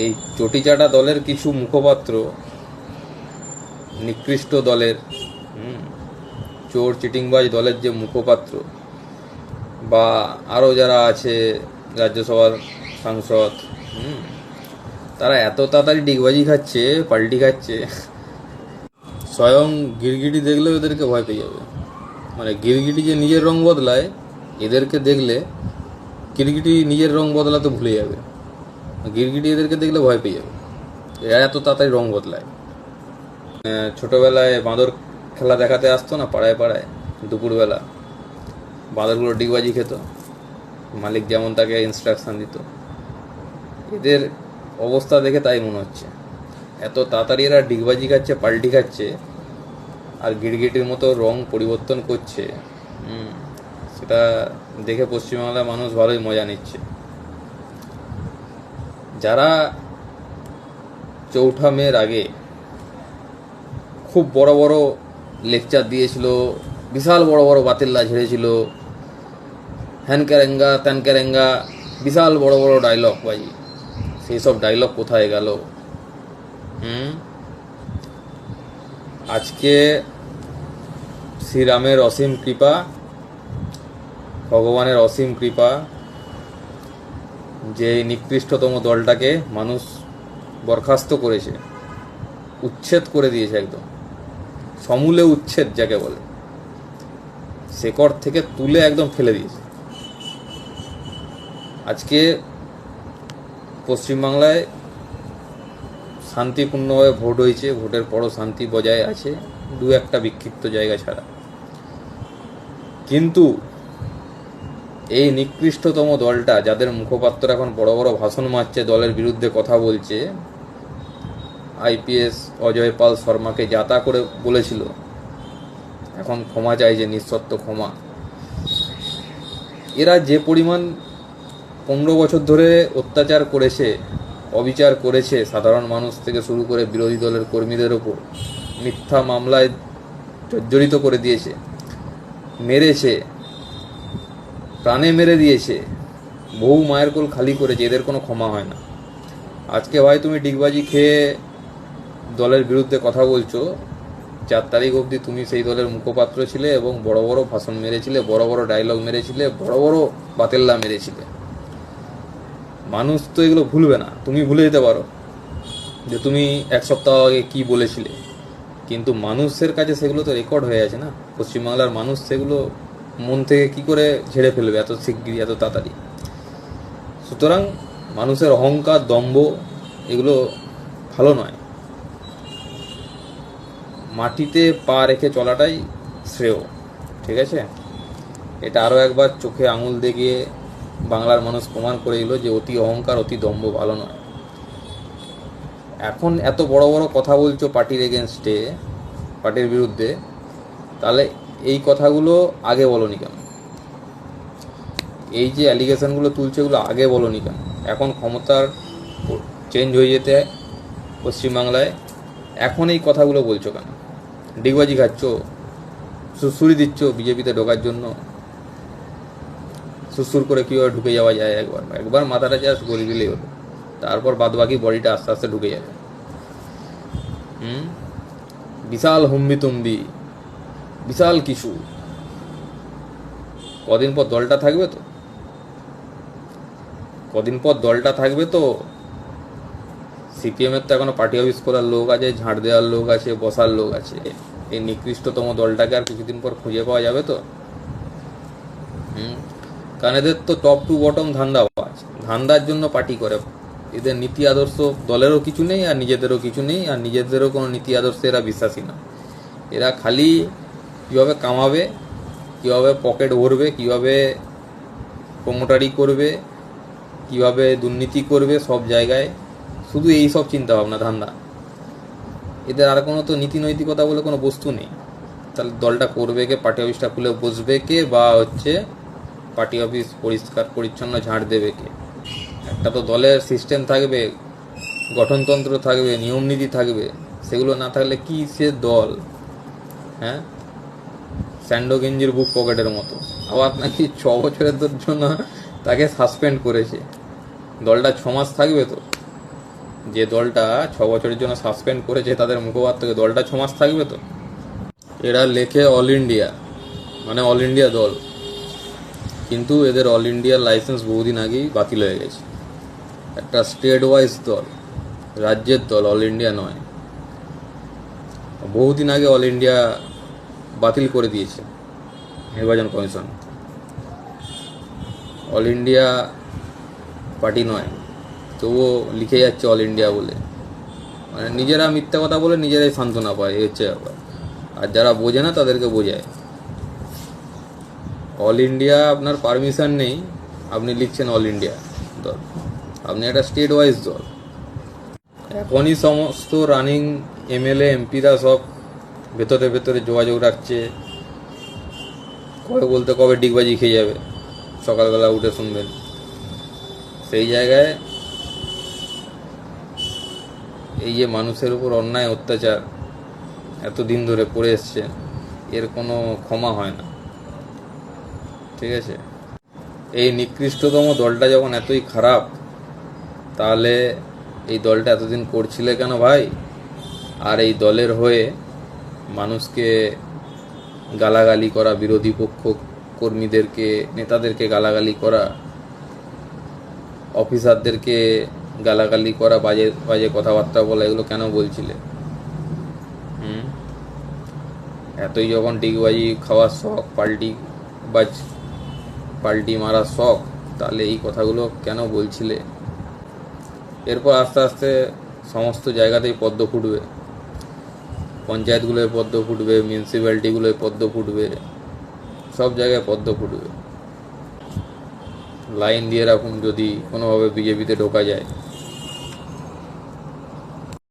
এই চটিচাটা দলের কিছু মুখপাত্র, নিকৃষ্ট দলের, চোর চিটিংবাজ দলের যে মুখপাত্র বা আরও যারা আছে রাজ্যসভার সাংসদ, তারা এত তাড়াতাড়ি ডিগবাজি খাচ্ছে, পাল্টি খাচ্ছে, স্বয়ং গিরগিটি দেখলেও এদেরকে ভয় পেয়ে যাবে। মানে গিরগিটি যে নিজের রং বদলায়, এদেরকে দেখলে গিরগিটি নিজের রং বদলাতে ভুলে যাবে। গিরগিটি এদেরকে দেখলে ভয় পেয়ে যাবে, এরা এত তাড়াতাড়ি রং বদলায়। ছোটোবেলায় বাঁদর খেলা দেখাতে আসতো না পাড়ায় পাড়ায়, দুপুরবেলা বাঁদরগুলো ডিগবাজি খেত, মালিক যেমন তাকে ইনস্ট্রাকশন দিত। এদের অবস্থা দেখে তাই মনে হচ্ছে এত তাড়াতাড়ি এরা ডিগবাজি খাচ্ছে, পাল্টি খাচ্ছে, আর গিরগিটির মতো রং পরিবর্তন করছে। সেটা দেখে পশ্চিমবাংলার মানুষ ভালোই মজা নিচ্ছে। যারা ৪ঠা মের আগে খুব বড় বড় লেকচার দিয়েছিল, বিশাল বড় বড় বাতিল্লা ঝেড়েছিল, হ্যান ক্যারেঙ্গা ত্যান ক্যারেঙ্গা, বিশাল বড় বড় ডায়লগ বাজি, সেই সব ডায়লগ কোথায় গেল? আজকে শ্রীরামের অসীম কৃপা, ভগবানের অসীম কৃপা, যে নিকৃষ্টতম দলটাকে মানুষ বরখাস্ত করেছে, উচ্ছেদ করে দিয়েছে, একদম সমূলে উচ্ছেদ যাকে বলে, শেকড় থেকে তুলে একদম ফেলে দিয়েছে। আজকে পশ্চিমবাংলায় শান্তিপূর্ণভাবে ভোট হয়েছে, ভোটের পরও শান্তি বজায় আছে, দু একটা বিক্ষিপ্ত জায়গা ছাড়া। কিন্তু এই নিকৃষ্টতম দলটা, যাদের মুখপাত্র এখন বড় বড় ভাষণ মারছে, দলের বিরুদ্ধে কথা বলছে, আইপিএস অজয় পাল শর্মাকে যাতা করে বলেছিল, এখন ক্ষমা চাইছে, নিঃশর্ত ক্ষমা। এরা যে পরিমাণ 15 বছর ধরে অত্যাচার করেছে, অবিচার করেছে সাধারণ মানুষ থেকে শুরু করে বিরোধী দলের কর্মীদের ওপর, মিথ্যা মামলায় জর্জরিত করে দিয়েছে, মেরেছে, প্রাণে মেরে দিয়েছে, বহু মায়ের কোল খালি করেছে, এদের কোনো ক্ষমা হয় না। আজকে ভাই তুমি ডিগবাজি খেয়ে দলের বিরুদ্ধে কথা বলছো, 4 তারিখ অবধি তুমি সেই দলের মুখপাত্র ছিলে এবং বড় বড় ভাষণ মেরেছিলে, বড় বড় ডায়লগ মেরেছিলে, বড় বড় বাতেল্লা মেরেছিলে। মানুষ তো এগুলো ভুলবে না, তুমি ভুলে যেতে পারো যে তুমি 1 সপ্তাহ আগে কি বলেছিলে, কিন্তু মানুষের কাছে সেগুলো তো রেকর্ড হয়ে আছে না। পশ্চিমবাংলার মানুষ সেগুলো মন থেকে কি করে ঝেড়ে ফেলবে এত শিগগিরই, এত তাড়াতাড়ি? সুতরাং মানুষের অহংকার, দম্ভ, এগুলো ভালো নয়। মাটিতে পা রেখে চলাটাই শ্রেয়, ঠিক আছে? এটা আরও একবার চোখে আঙুল দেখিয়ে বাংলার মানুষ প্রমাণ করে দিল যে অতি অহংকার, অতি দম্ভ ভালো নয়। এখন এত বড় বড় কথা বলছো পার্টির এগেনস্টে, পার্টির বিরুদ্ধে, তাহলে এই কথাগুলো আগে বলনি কেন? এই যে অ্যালিগেশনগুলো তুলছে, এগুলো আগে বলনি কেন? এখন ক্ষমতার চেঞ্জ হয়ে যেতে পশ্চিমবাংলায় এখন এই কথাগুলো বলছো কেন? ডিগবাজি খাচ্ছ, সুসুরি দিচ্ছ বিজেপিতে ঢোকার জন্য, সুসুর করে কীভাবে ঢুকে যাওয়া যায়, একবার মাথাটা জাস্ট গড়ি দিলেই হলো, তারপর বাদবাকি বডিটা আস্তে আস্তে ঢুকে যাবে। বিশাল হুম্বিতুম্বি, বিশাল কিছু। কদিন পর দলটা থাকবে তো, কদিন পর দলটা থাকবে তো। সিপিএমের তো এখনো পার্টি অফিস করার লোক আছে, ঝাঁট দেওয়ার লোক আছে, বসার লোক আছে। এই নিকৃষ্টতম দলটাকে আর কিছুদিন পর খুঁজে পাওয়া যাবে তো। কারণ এদের তো টপ টু বটম ধান্দাবাজ, ধান্দার জন্য পার্টি করে। এদের নীতি আদর্শ দলেরও কিছু নেই, আর নিজেদেরও কিছু নেই, আর নিজেদেরও কোনো নীতি আদর্শে এরা বিশ্বাসী না। এরা খালি কীভাবে কামাবে, কীভাবে পকেট ভরবে, কীভাবে প্রমোটারি করবে, কীভাবে দুর্নীতি করবে সব জায়গায়, শুধু এই সব চিন্তাভাবনা, ধান্দা। এদের আর কোনো তো নীতি নৈতিকতা বলে কোনো বস্তু নেই। তাহলে দলটা করবে কে, পার্টি অফিসটা খুলে বসবে কে, বা পার্টি অফিস পরিষ্কার পরিচ্ছন্ন ঝাঁট দেবে কে? একটা তো দলের সিস্টেম থাকবে, গঠনতন্ত্র থাকবে, নিয়ম নীতি থাকবে। সেগুলো না থাকলে কি সে দল? হ্যাঁ, স্যান্ডো গেঞ্জির বুক পকেটের মতো। আবার নাকি 6 বছরের জন্য তাকে সাসপেন্ড করেছে। দলটা 6 মাস থাকবে তো? যে দলটা 6 বছরের জন্য সাসপেন্ড করেছে তাদের মুখপাত্রকে, দলটা 6 মাস থাকবে তো? এরা লেখে অল ইন্ডিয়া, মানে অল ইন্ডিয়া দল, কিন্তু এদের অল ইন্ডিয়ার লাইসেন্স বহুদিন আগেই বাতিল হয়ে গেছে। একটা স্টেট ওয়াইজ দল, রাজ্যের দল, অল ইন্ডিয়া নয়। বহুদিন আগে অল ইন্ডিয়া বাতিল করে দিয়েছে নির্বাচন কমিশন। অল ইন্ডিয়া পার্টি নয়, তবুও লিখে যাচ্ছে অল ইন্ডিয়া বলে, মানে নিজেরা মিথ্যা কথা বলে নিজেরাই সান্ত্বনা পায়, এই হচ্ছে ব্যাপার। আর যারা বোঝে না তাদেরকে বোঝায়। অল ইন্ডিয়া আপনার পারমিশন নেই, আপনি লিখছেন অল ইন্ডিয়া দল, আপনি একটা স্টেট ওয়াইজ দল। এখনই সমস্ত রানিং এমএলএ এমপিরা সব ভেতরে ভেতরে যোগাযোগ রাখছে, কবে বলতে কবে ডিগবাজি খেয়ে যাবে, সকালবেলা উঠে শুনবেন। সেই জায়গায় এই যে মানুষের উপর অন্যায় অত্যাচার এতদিন ধরে করে এসছে, এর কোনো ক্ষমা হয় না, ঠিক আছে? এই নিকৃষ্টতম দলটা যখন এতই খারাপ, তাহলে এই দলটা এতদিন করছিলে কেন ভাই? আর এই দলের হয়ে মানুষকে গালাগালি করা, বিরোধী পক্ষ কর্মীদেরকে, নেতাদেরকে গালাগালি করা, অফিসারদেরকে গালাগালি করা, বাজে বাজে কথাবার্তা বলা, এগুলো কেন বলছিলে? এতই যখন ডিগবাজি খাওয়ার শখ, পাল্টি মারার শখ, তাহলে এই কথাগুলো কেন বলছিলে? এরপর আস্তে আস্তে সমস্ত জায়গাতেই পদ্ম ফুটবে, পঞ্চায়েতগুলোয় পদ্ম ফুটবে, মিউনিসিপ্যালিটিগুলোয় পদ্ম ফুটবে, সব জায়গায় পদ্ম ফুটবে। লাইন দিয়ে রাখুন, যদি কোনোভাবে বিজেপিতে ঢোকা যায়।